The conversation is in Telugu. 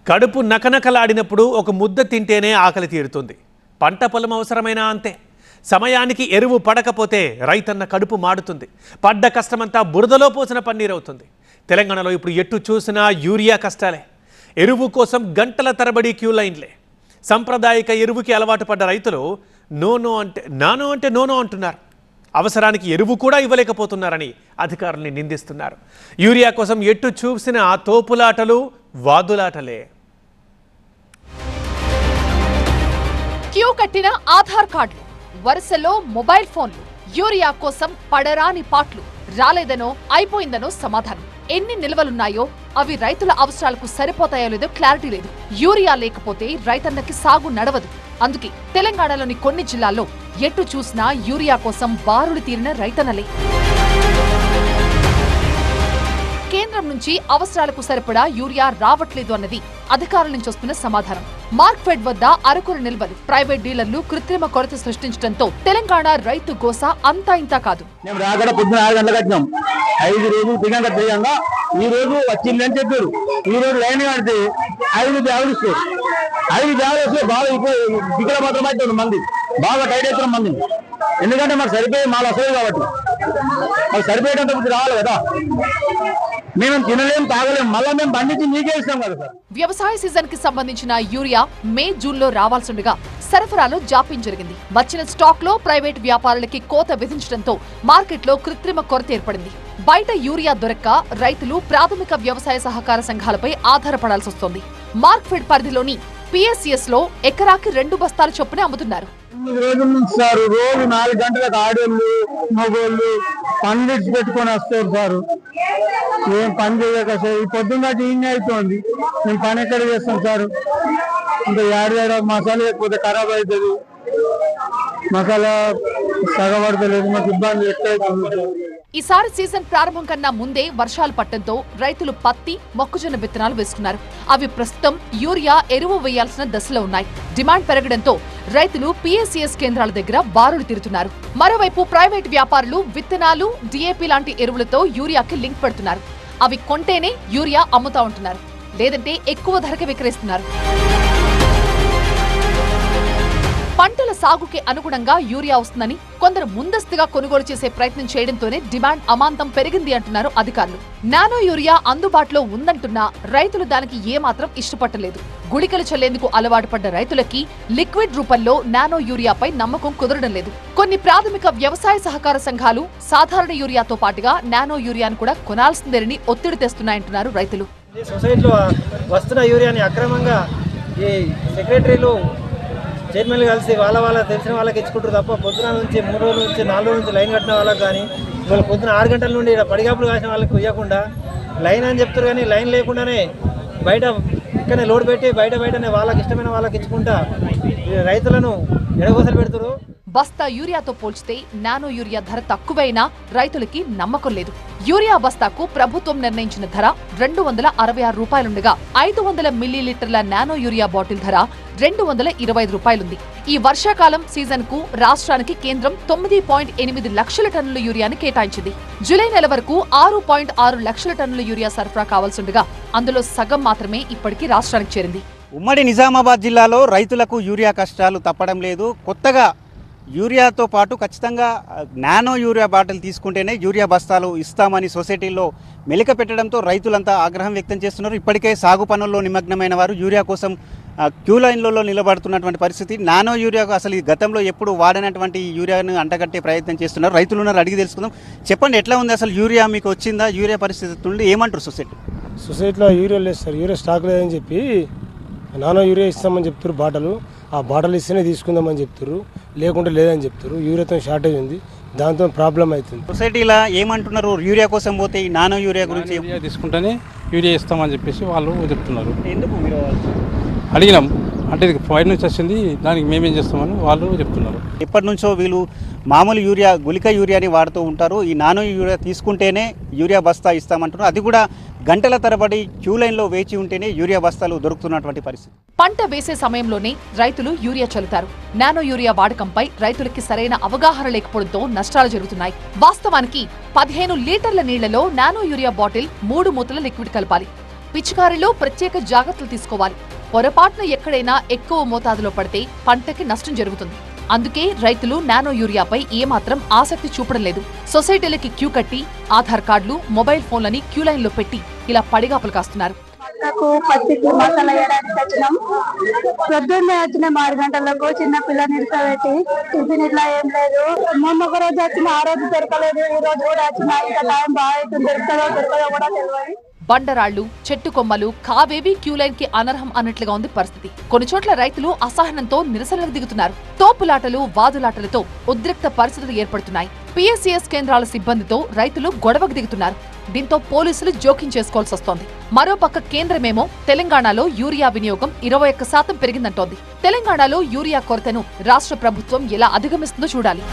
కడుపు నకనకలాడినప్పుడు ఒక ముద్ద తింటేనే ఆకలి తీరుతుంది. పంట పొలం అవసరమైనా అంతే. సమయానికి ఎరువు పడకపోతే రైతన్న కడుపు మాడుతుంది. పడ్డ కష్టమంతా బురదలో పోసిన పన్నీరవుతుంది. తెలంగాణలో ఇప్పుడు ఎట్టు చూసినా యూరియా కష్టాలే. ఎరువు కోసం గంటల తరబడి క్యూ లైన్లే. సంప్రదాయక ఎరువుకి అలవాటు పడ్డ రైతులు నోనో అంటే నోనో అంటున్నారు. అవసరానికి ఎరువు కూడా ఇవ్వలేకపోతున్నారని అధికారుల్ని నిందిస్తున్నారు. యూరియా కోసం ఎట్టు చూసిన తోపులాటలు వాదులాటలే. క్యూ కట్టిన ఆధార్ కార్డులు, వరుసలో మొబైల్ ఫోన్లు, యూరియా కోసం పడరాని పాట్లు. రాలేదనో అయిపోయిందనో సమాధానం. ఎన్ని నిల్వలున్నాయో అవి రైతుల అవసరాలకు సరిపోతాయో లేదో క్లారిటీ లేదు. యూరియా లేకపోతే రైతన్నకి సాగు నడవదు. అందుకే తెలంగాణలోని కొన్ని జిల్లాల్లో ఎటు చూసినా యూరియా కోసం బారులు తీరిన రైతన్నలే. కేంద్రం నుంచి అవసరాలకు సరిపడా యూరియా రావట్లేదు అన్నది అధికారుల నుంచి వస్తున్న సమాధానం. మార్క్ఫెడ్ వద్ద అరకొర నిల్వలు, ప్రైవేట్ డీలర్లు కృత్రిమ కొరత సృష్టించడంతో తెలంగాణ రైతు గోస అంతా ఇంతా కాదు. ఈ రోజు వచ్చిందని చెప్పారు. ఈ రోజు లైన్ కడితే 5 బ్యాగులు ఇస్తారు. 5 బ్యాగులు వస్తే బాగా ఇక్కడ మాత్రం అవుతుంది. మంది బాగా టైట్ అవుతున్న మంది. ఎందుకంటే మాకు సరిపోయే మాలు వస్తుంది కాబట్టి మాకు సరిపోయేటంత బుద్ధి రావాలి కదా. మేము తినలేం, తాగలేం, మళ్ళీ మేము పండించి మీకే ఇస్తాం కదా సార్. వ్యవసాయ సీజన్ కి సంబంధించిన యూరియా మే, జూన్ లో రావాల్సిండగా సరఫరాలో జాప్యం జరిగింది. వచ్చిన స్టాక్ లో ప్రైవేట్ వ్యాపారులకి కోత విధించడంతో మార్కెట్లో కృత్రిమ కొరత ఏర్పడింది. బయట యూరియా దొరక్క రైతులు ప్రాథమిక వ్యవసాయ సహకార సంఘాలపై ఆధారపడాల్సి వస్తోంది. మార్క్ఫెడ్ పరిధిలోని PSCS లో ఎకరాకి 2 బస్తాల చొప్పున అమ్ముతున్నారు. 9 రోజుల నుంచి సార్ రోజు 4 గంటలకు ఆడోళ్ళు మగోళ్ళు పని పెట్టుకొని వస్తారు సార్. ఏం పని చేయక సార్ ఈ పొద్దున్న ఈయన అవుతుంది. మేము పని ఎక్కడ చేస్తాం సార్. ఇంకా ఏడాడ మసాలా లేకపోతే ఖరాబ్ అవుతుంది. మసాలా సగపడతలేదు, మాకు ఇబ్బంది ఎక్కువ. ఈసారి సీజన్ ప్రారంభం కన్నా ముందే వర్షాలు పట్టడంతో రైతులు పత్తి, మొక్కజొన్న విత్తనాలు వేసుకున్నారు. అవి ప్రస్తుతం యూరియా ఎరువు వేయాల్సిన దశలో ఉన్నాయి. డిమాండ్ పెరగడంతో రైతులు PSCS కేంద్రాల దగ్గర బారులు తీరుతున్నారు. మరోవైపు ప్రైవేట్ వ్యాపారులు విత్తనాలు, DAP లాంటి ఎరువులతో యూరియాకి లింక్ పెడుతున్నారు. అవి కొంటేనే యూరియా అమ్ముతా ఉంటున్నారు, లేదంటే ఎక్కువ ధరకి విక్రయిస్తున్నారు. పంటల సాగుకి అనుగుణంగా యూరియా వస్తుందని కొందరు ముందస్తుగా కొనుగోలు చేసే ప్రయత్నం చేయడంతోనే డిమాండ్ అమాంతం పెరిగింది అంటున్నారు అధికారులు. నానో యూరియా అందుబాటులో ఉందంటున్నా రైతులు దానికి ఏమాత్రం ఇష్టపట్టలేదు. గుళికలు చల్లేందుకు అలవాటు పడ్డ రైతులకి లిక్విడ్ రూపంలో నానో యూరియాపై నమ్మకం కుదరడం లేదు. కొన్ని ప్రాథమిక వ్యవసాయ సహకార సంఘాలు సాధారణ యూరియాతో పాటుగా నానో యూరియాను కూడా కొనాల్సిందేనని ఒత్తిడి తెస్తున్నాయంటున్నారు రైతులు. సొసైటీలో వస్తున్న యూరియాని అక్రమంగా ఈ సెక్రటరీలు, చైర్మన్లు కలిసి వాళ్ళ తెలిసిన వాళ్ళకి ఇచ్చుకుంటారు తప్ప పొద్దున నుంచి 3 రోజుల నుంచి 4 రోజుల నుంచి లైన్ కట్టిన వాళ్ళకి కానీ, వాళ్ళు పొద్దున 6 గంటల నుండి ఇక్కడ పడిగాపులు కాసిన వాళ్ళకి ఇవ్వకుండా లైన్ అని చెప్తారు. కానీ లైన్ లేకుండానే బయట ఇక్కడనే లోడ్ పెట్టి బయటనే వాళ్ళకి ఇష్టమైన వాళ్ళకి ఇచ్చుకుంటా రైతులను ఎడగోసలు పెడుతున్నారు. బస్తా యూరియాతో పోల్చితే నానో యూరియా ధర తక్కువైనా రైతులకి నమ్మకం లేదు. యూరియా బస్తాకు ప్రభుత్వం నిర్ణయించిన ధర 266 రూపాయలుండగా 500 మిల్లీలీటర్ల నానో యూరియా బాటిల్ ధర 225 రూపాయలుంది. ఈ వర్షాకాలం సీజన్ కు రాష్ట్రానికి కేంద్రం 9.8 లక్షల టన్నుల యూరియాని కేటాయించింది. జూలై నెల వరకు 6.6 లక్షల టన్నుల యూరియా సరఫరా కావాల్సిండగా అందులో సగం మాత్రమే ఇప్పటికీ రాష్ట్రానికి చేరింది. ఉమ్మడి నిజామాబాద్ జిల్లాలో రైతులకు యూరియా కష్టాలు తప్పడం లేదు. కొత్తగా యూరియాతో పాటు ఖచ్చితంగా నానో యూరియా బాటిల్ తీసుకుంటేనే యూరియా బస్తాలు ఇస్తామని సొసైటీలో మెలిక పెట్టడంతో రైతులంతా ఆగ్రహం వ్యక్తం చేస్తున్నారు. ఇప్పటికే సాగు పనుల్లో నిమగ్నమైన వారు యూరియా కోసం క్యూ లైన్లలో నిలబడుతున్నటువంటి పరిస్థితి. నానో యూరియాకు అసలు ఈ గతంలో ఎప్పుడు వాడినటువంటి యూరియాను అంటగట్టే ప్రయత్నం చేస్తున్నారు. రైతులు ఉన్నారు, అడిగి తెలుసుకుందాం. చెప్పండి, ఎట్లా ఉంది అసలు యూరియా మీకు వచ్చిందా? యూరియా పరిస్థితి ఏమంటారు సొసైటీలో యూరియా లేదు సార్, యూరియా స్టాక్ లేదని చెప్పి నానో యూరియా ఇస్తామని చెప్తారు. బాటలు ఆ బాటలు ఇస్తేనే తీసుకుందామని చెప్తారు, లేకుంటే లేదని చెప్తారు. యూరియాతో షార్టేజ్ ఉంది, దాంతో ప్రాబ్లం అవుతుంది. సొసైటీలో ఏమంటున్నారు? యూరియా కోసం పోతే ఈ నానో యూరియా గురించి తీసుకుంటేనే యూరియా ఇస్తామని చెప్పేసి వాళ్ళు చెప్తున్నారు. ఎందుకు మీరు అడిగినాం అంటే ఇది బయట నుంచి వచ్చింది, దానికి మేమేం చేస్తామని వాళ్ళు చెప్తున్నారు. ఎప్పటి నుంచో వీళ్ళు మామూలు యూరియా, గుళిక యూరియాని వాడుతూ ఉంటారు. ఈ నానో యూరియా తీసుకుంటేనే యూరియా బస్తా ఇస్తామంటున్నారు. అది కూడా గంటల తరబడి క్యూ లైన్లో వేచి ఉంటేనే యూరియా బస్తాలు దొరుకుతున్నటువంటి పరిస్థితి. పంట వేసే సమయంలోనే రైతులు యూరియా చల్లుతారు. నానో యూరియా వాడకంపై రైతులకి సరైన అవగాహన లేకపోవడంతో నష్టాలు జరుగుతున్నాయి. వాస్తవానికి 15 లీటర్ల నీళ్లలో నానో యూరియా బాటిల్ 3 మూతల లిక్విడ్ కలపాలి. పిచికారిలో ప్రత్యేక జాగ్రత్తలు తీసుకోవాలి. పొరపాటున ఎక్కడైనా ఎక్కువ మోతాదులో పడితే పంటకి నష్టం జరుగుతుంది. అందుకే రైతులు నానో యూరియాపై ఏమాత్రం ఆసక్తి చూపడం లేదు. సొసైటీలకి క్యూ కట్టి ఆధార్ కార్డులు, మొబైల్ ఫోన్లని క్యూ లైన్లో పెట్టి ఇలా పడిగాపులు కాస్తున్నారు. పత్తికి మసాలా వేయడానికి వచ్చినాం. పొద్దున్నే వచ్చినాం 6 గంటలకు. చిన్న పిల్లని నిలిపబెట్టి టిఫిన్ ఇట్లా ఏం లేదు. మొన్న ఒక రోజు వచ్చిన, ఆ రోజు దొరకలేదు. ఈ రోజు కూడా వచ్చిన. ఇంకా టైం బాగా అవుతుంది. దొరకదో కూడా తెలియదు. బండరాళ్లు, చెట్టు కొమ్మలు కావేవి క్యూ లైన్ కి అనర్హం అన్నట్లుగా ఉంది పరిస్థితి. కొన్ని చోట్ల రైతులు అసహనంతో నిరసనలకు దిగుతున్నారు. తోపులాటలు, వాదులాటలతో ఉద్రిక్త పరిస్థితులు ఏర్పడుతున్నాయి. పిఎస్సిఎస్ కేంద్రాల సిబ్బందితో రైతులు గొడవకు దిగుతున్నారు. దీంతో పోలీసులు జోక్యం చేసుకోవాల్సి వస్తోంది. మరోపక్క కేంద్రమేమో తెలంగాణలో యూరియా వినియోగం 21% పెరిగిందంటోంది. తెలంగాణలో యూరియా కొరతను రాష్ట్ర ప్రభుత్వం ఎలా అధిగమిస్తుందో చూడాలి.